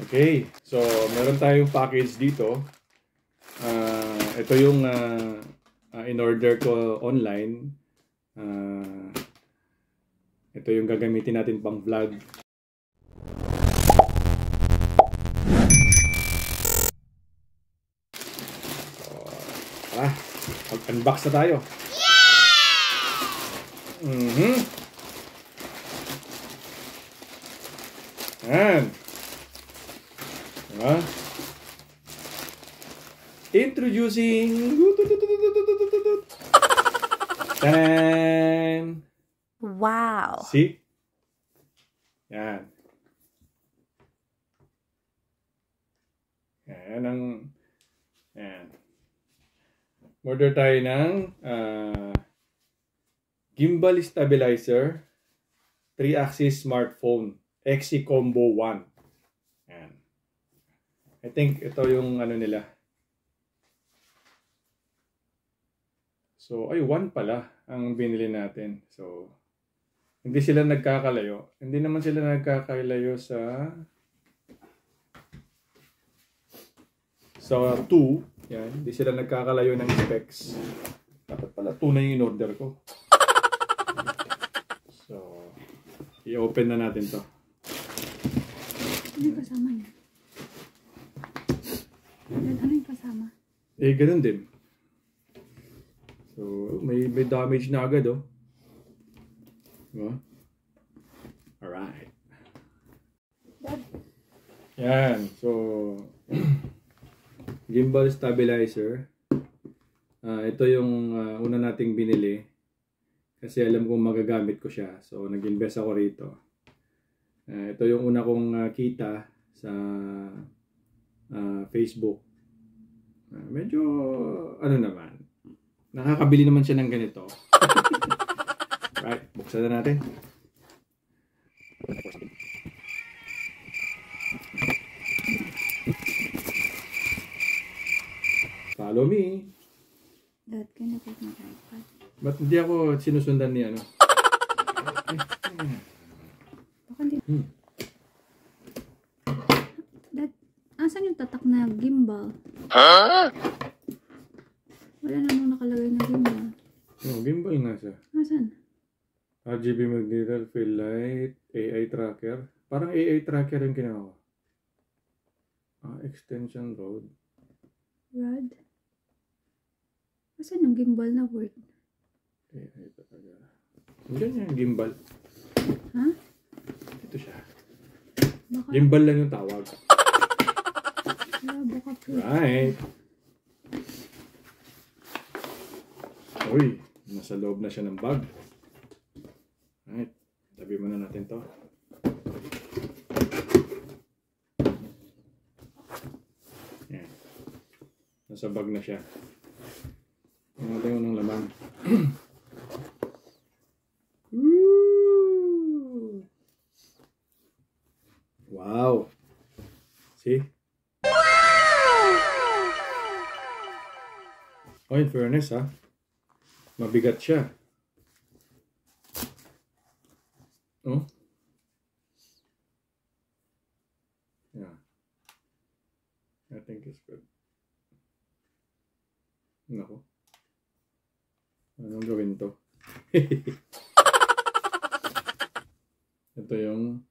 Okay, so meron tayong package dito. Ito yung in-order ko online. Ito yung gagamitin natin pang vlog. So, mag-unbox na tayo. Yan. Diba? Introducing Tanan! Wow! See? Yan. Yan ang yan. Order tayo ng gimbal stabilizer 3-axis smartphone XE Combo 1. Yan. I think ito yung ano nila. So, ay, 1 pala ang binili natin. So, hindi sila nagkakalayo. Hindi naman sila nagkakalayo sa 2. Yan. Hindi sila nagkakalayo ng specs. Dapat pala 2 na yung in-order ko. So, i-open na natin to. Ano yung kasama niya? Ano yung kasama? Eh, ganun din. So, may damage na agad, oh. Diba? Alright. Yan. So, gimbal stabilizer. Ito yung una nating binili. Kasi alam kong magagamit ko siya. So, nag-invest ako rito. Ito yung una kong kita sa Facebook. Medyo, ano naman. Nakakabili naman siya ng ganito. Right, buksan na natin. Follow me. Dad, can I take my iPad? Ba't hindi ako sinusundan ni ano? Baka hindi. Dad, asan yung tatak na gimbal? Huh? Wala namang nakalagay na gimbal. Oh, gimbal nga siya. Asan? RGB magnetar, fill light, AI tracker. Parang AI tracker yung ginawa. Extension rod. Rod? Asan yung gimbal na word? AI tracker. Hindi yung gimbal. Ha? Ito siya. Baka, Gimbal lang yung tawag. baka po. Right. Uy, nasa loob na siya ng bag. Right. Tabi muna natin to. Yan. Nasa bag na siya. Tingnan natin yung laman. Wow. See? Oh, in fairness, ha? Mabigat siya. Oh? Yeah. I think it's good. Nako. Anong gawin to? Ito yung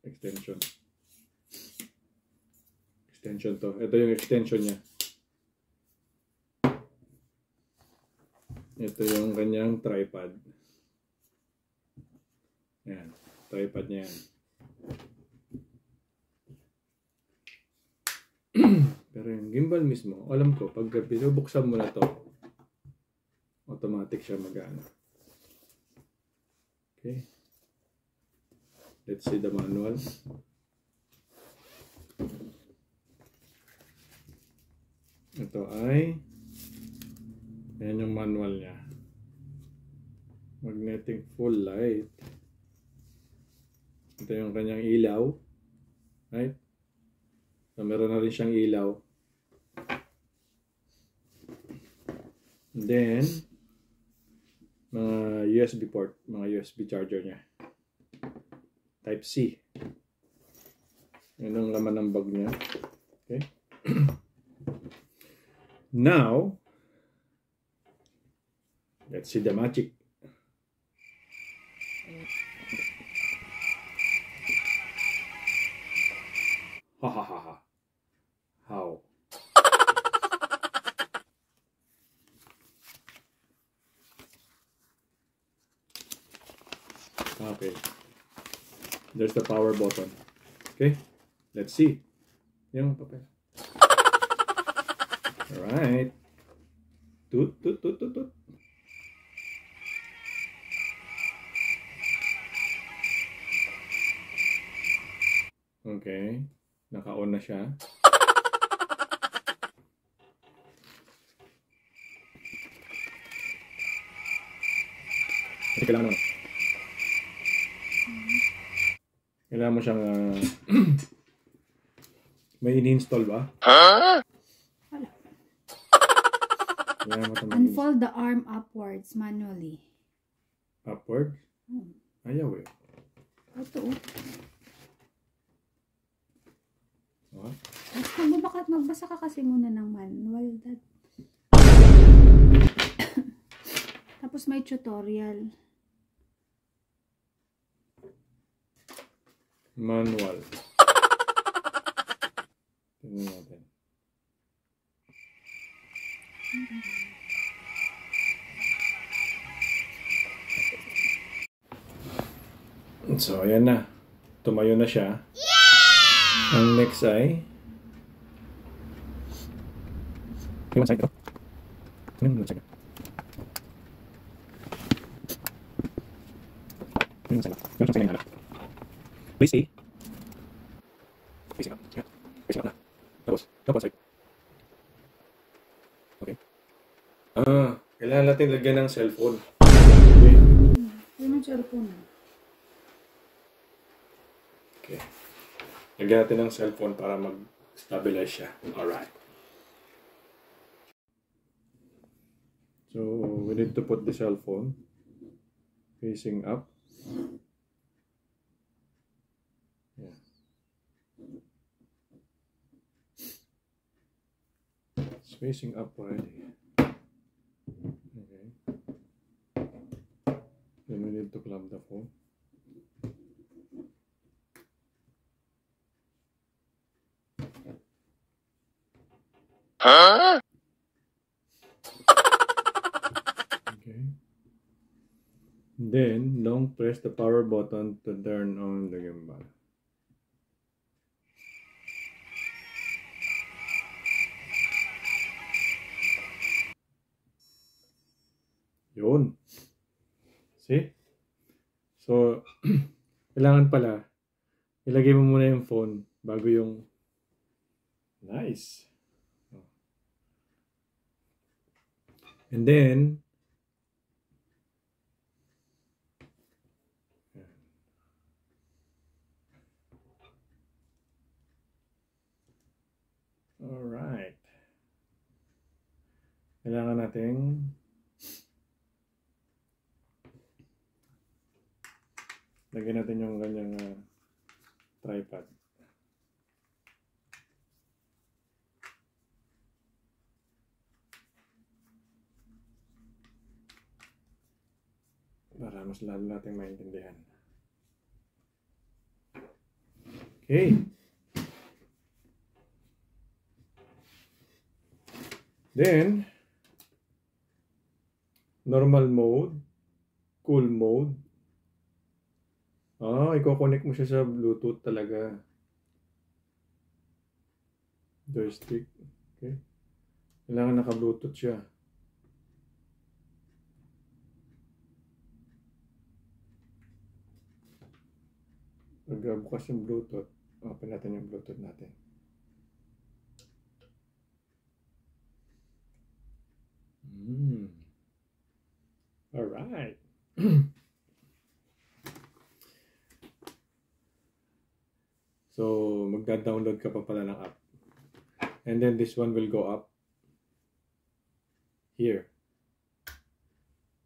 extension. Extension to. Ito yung extension niya. Ito yung kanyang tripod. Yan. Tripod niya yan. Pero yung gimbal mismo, alam ko, pag binubuksan mo na to, automatic siya mag-ano. Okay. Let's see the manual. Ito ay yan yung manual niya. Magnetic full light. Ito yung kanyang ilaw. Right? So, meron na rin siyang ilaw. And then, mga USB port, mga USB charger niya. Type C. Yan ang laman ng bag niya. Okay. Now, let's see the magic. Ha ha ha ha. How? Okay. There's the power button. Okay. Let's see. Yung papel. Alright. Toot, toot, toot, toot, toot. Okay. Naka-on na siya. Kasi kailangan mo siyang may ini-install ba? Wala. Kailangan mo ito Unfold the arm upwards manually. upward? Ayaw eh. Ito. What? Magbasa ka kasi muna ng manual, Dad. Tapos may tutorial. Manual. Tingnan natin. So, ayan na. Tumayo na siya. Ang next ay yung side ko. Yung side ko. Yung side ko. Yung side ko. Please see. Facing up. Yeah. Facing up na. Tapos side. Okay. Kailangan natin lagyan ng cellphone. Okay. Yun ang cellphone. Okay. Lagyan natin ng cellphone para mag-stabilize siya. Alright. So, we need to put the cellphone facing up. Yeah. It's facing up already. Okay. Then we need to clamp the phone. Huh? Okay. Then, long press the power button to turn on the gimbal. Yun. See? So, kailangan pala, ilagay mo muna yung phone bago yung... Nice. And then, alright. Kailangan nating lagyan natin yung ganyang tripod. Para mas lalo natin maintindihan. Okay. Then, normal mode, cool mode. I-connect mo siya sa Bluetooth talaga. Joystick. Okay. Kailangan naka-Bluetooth siya. Pag bukas yung Bluetooth, open natin yung Bluetooth natin. Alright. So, magda-download ka pa pala ng app. And then this one will go up here.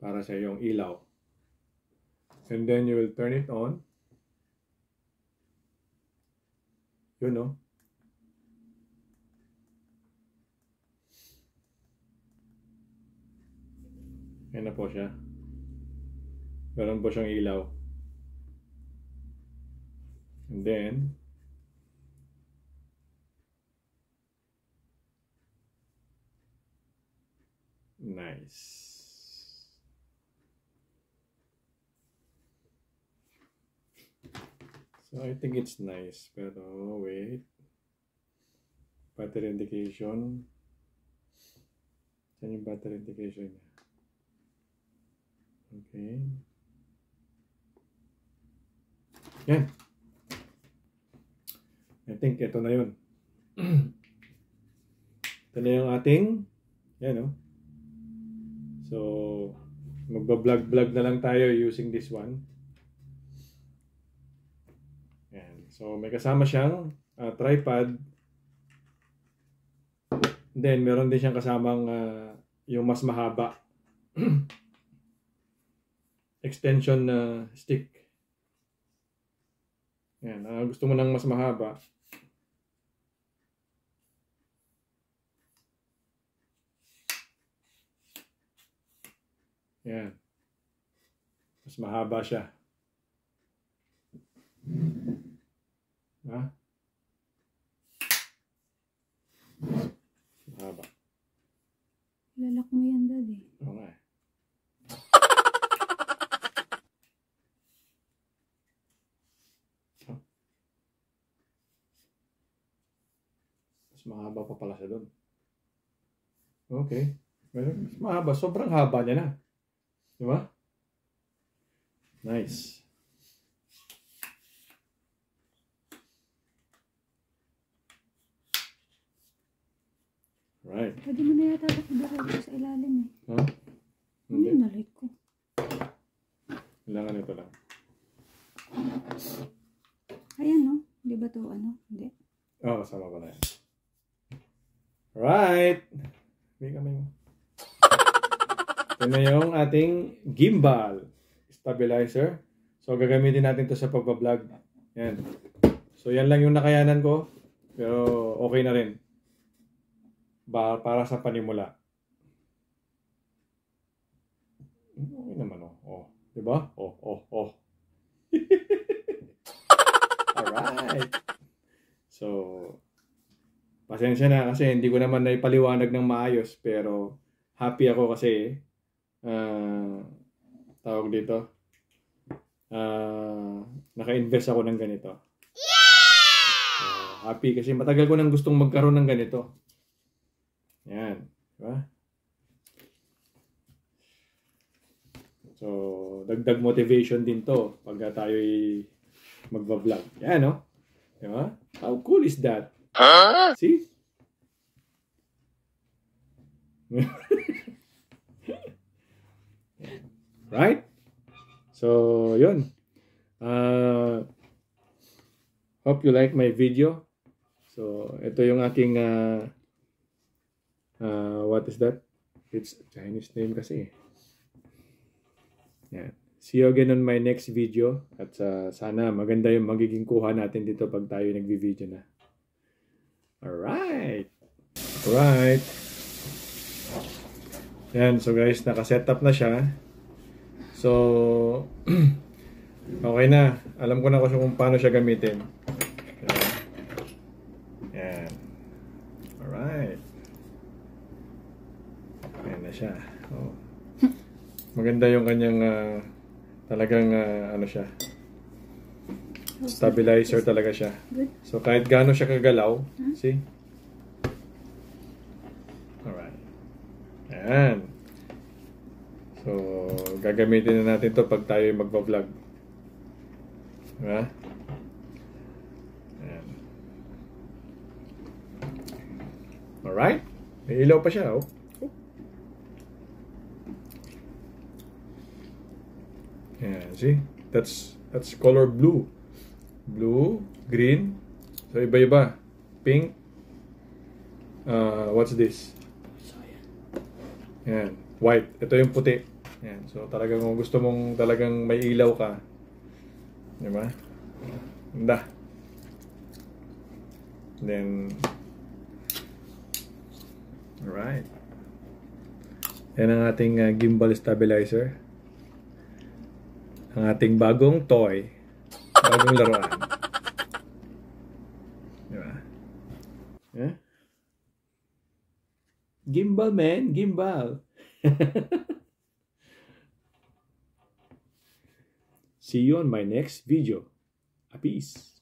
Para sa yung ilaw. And then you will turn it on. Yun, no? Yan na po siya. Meron po siyang ilaw. And then, nice. So, I think it's nice. Pero, wait. Battery indication. Saan yung battery indication niya? Okay. Yan. I think ito na yun. Ito na yung ating, yan o. So, magbablog-vlog na lang tayo using this one. Yan. So, may kasama siyang tripod. Then, meron din siyang kasamang yung mas mahaba. Extension stick. Yan. Gusto mo ng mas mahaba. Yan. Mas mahaba siya. Ha? Mahaba. Lalak mo yan, Daddy. Oo nga. Mas mahaba pa pala siya doon. Okay. Mas mahaba. Sobrang haba niya na. Di ba? Nice. Right. Pwede mo na yata ito sa ilalim eh. Huh? Ano Hindi. yung nalight ko? Kailangan ito lang. Ayan no? Di ba ito ano? Hindi. Oo, kasama ko na yan. Right. May kamay mo. Ito na yung ating gimbal stabilizer. So, gagamitin natin to sa pagbablog. Yan. So, yan lang yung nakayanan ko. Pero, okay na rin. Para sa panimula. Okay naman, oh. Oh. Diba? Oh. Alright. So, pasensya na kasi hindi ko naman naipaliwanag ng maayos. Pero, happy ako kasi, tawag dito, naka-invest ako ng ganito. Happy kasi matagal ko nang gustong magkaroon ng ganito. Yan. Diba? So, dagdag motivation din to pag tayo'y magbablog. Yan, no? Diba? How cool is that? Huh? See? Right? So, yun. Hope you like my video. So, ito yung aking what is that? It's Chinese name kasi. Yan. See you again on my next video. At sana maganda yung magiging kuha natin dito pag tayo nagvi-video na. Alright. Alright. Yan. So guys, naka-setup na siya. So, okay na. Alam ko na kung paano siya gamitin. Yan. Alright. Ayan na siya. Oh. Maganda yung kanyang talagang ano siya. Stabilizer talaga siya. So kahit gaano siya kagalaw, see? Alright. Ayan. So gagamitin na natin to pag tayo magpa-vlog. Diba? Ayan. Alright. May ilaw pa siya, oh. Yeah, see? That's color blue. Blue, green. So iba-iba. Pink. What's this? Yan. White. Ito yung puti. Yan. So talagang kung gusto mong talagang may ilaw ka. Diba? Ganda. Then, alright. Yan ang ating gimbal stabilizer. Ang ating bagong toy. Bagong laruan. Diba? Yeah? Gimbal, man. Gimbal. See you on my next video. Peace.